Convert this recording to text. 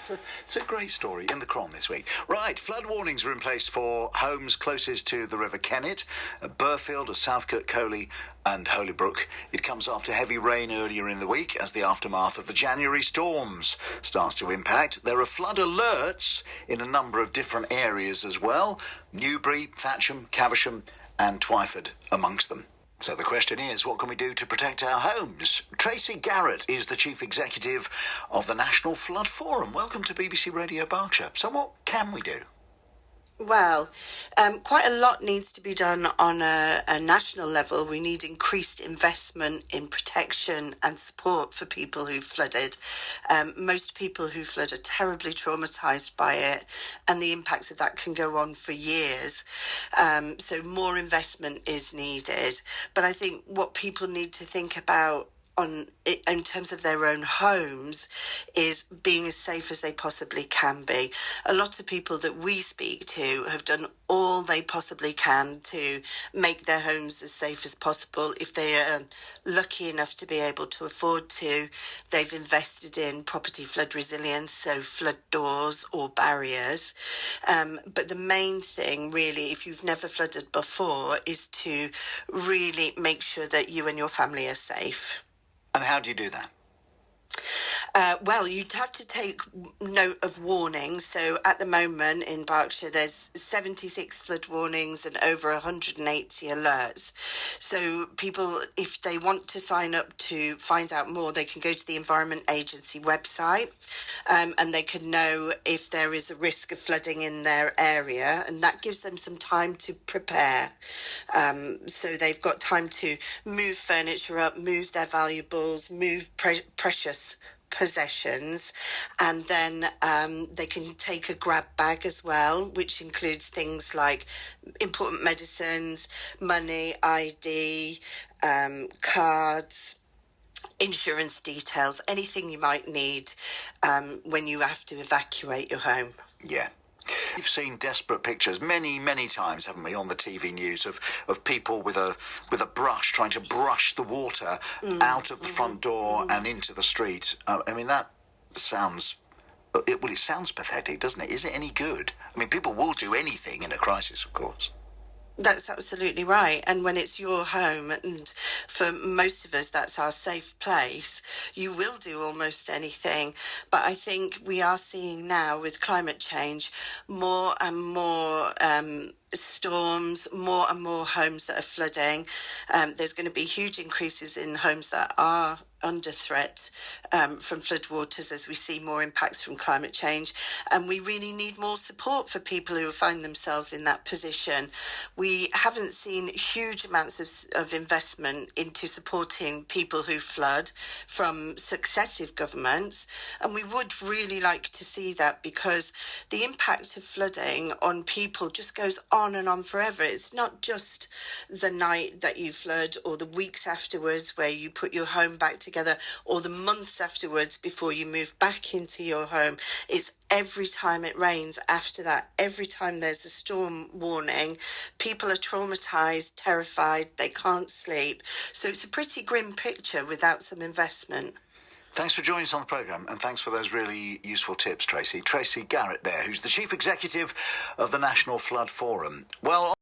It's a great story in the Cron this week. Right, flood warnings are in place for homes closest to the River Kennet, Burfield, South Kirkcaldy and Holybrook. It comes after heavy rain earlier in the week as the aftermath of the January storms starts to impact. There are flood alerts in a number of different areas as well. Newbury, Thatcham, Caversham and Twyford amongst them. So the question is, what can we do to protect our homes? Tracey Garrett is the Chief Executive of the National Flood Forum. Welcome to BBC Radio Berkshire. So what can we do? Well, quite a lot needs to be done on a national level. We need increased investment in protection and support for people who flooded. Most people who flood are terribly traumatised by it, and the impacts of that can go on for years. So more investment is needed. But I think what people need to think about in terms of their own homes is being as safe as they possibly can be. A lot of people that we speak to have done all they possibly can to make their homes as safe as possible. If they are lucky enough to be able to afford to, they've invested in property flood resilience, so flood doors or barriers. But the main thing really, if you've never flooded before, is to really make sure that you and your family are safe. And how do you do that? Well, you'd have to take note of warnings. So at the moment in Berkshire, there's 76 flood warnings and over 180 alerts. So people, if they want to sign up to find out more, they can go to the Environment Agency website and they can know if there is a risk of flooding in their area. And that gives them some time to prepare. So they've got time to move furniture up, move their valuables, move precious possessions, and then they can take a grab bag as well, which includes things like important medicines, money, ID, cards, insurance details, anything you might need when you have to evacuate your home. Yeah. We've seen desperate pictures many, many times, haven't we, on the TV news of people with a brush trying to brush the water out of the front door and into the street. I mean, that sounds... it sounds pathetic, doesn't it? Is it any good? I mean, people will do anything in a crisis, of course. That's absolutely right. And when it's your home, and for most of us, that's our safe place, you will do almost anything. But I think we are seeing now with climate change more and more storms, more and more homes that are flooding. There's going to be huge increases in homes that are under threat from floodwaters as we see more impacts from climate change. And we really need more support for people who find themselves in that position. We haven't seen huge amounts of investment into supporting people who flood from successive governments. And we would really like to see that, because the impact of flooding on people just goes on and on forever. It's not just the night that you flood or the weeks afterwards where you put your home back together, or the months afterwards before you move back into your home. It's every time it rains after that. Every time there's a storm warning, people are traumatised, terrified, they can't sleep. So it's a pretty grim picture without some investment. Thanks for joining us on the programme, and thanks for those really useful tips, Tracey. Tracey Garrett there, who's the Chief Executive of the National Flood Forum. Well,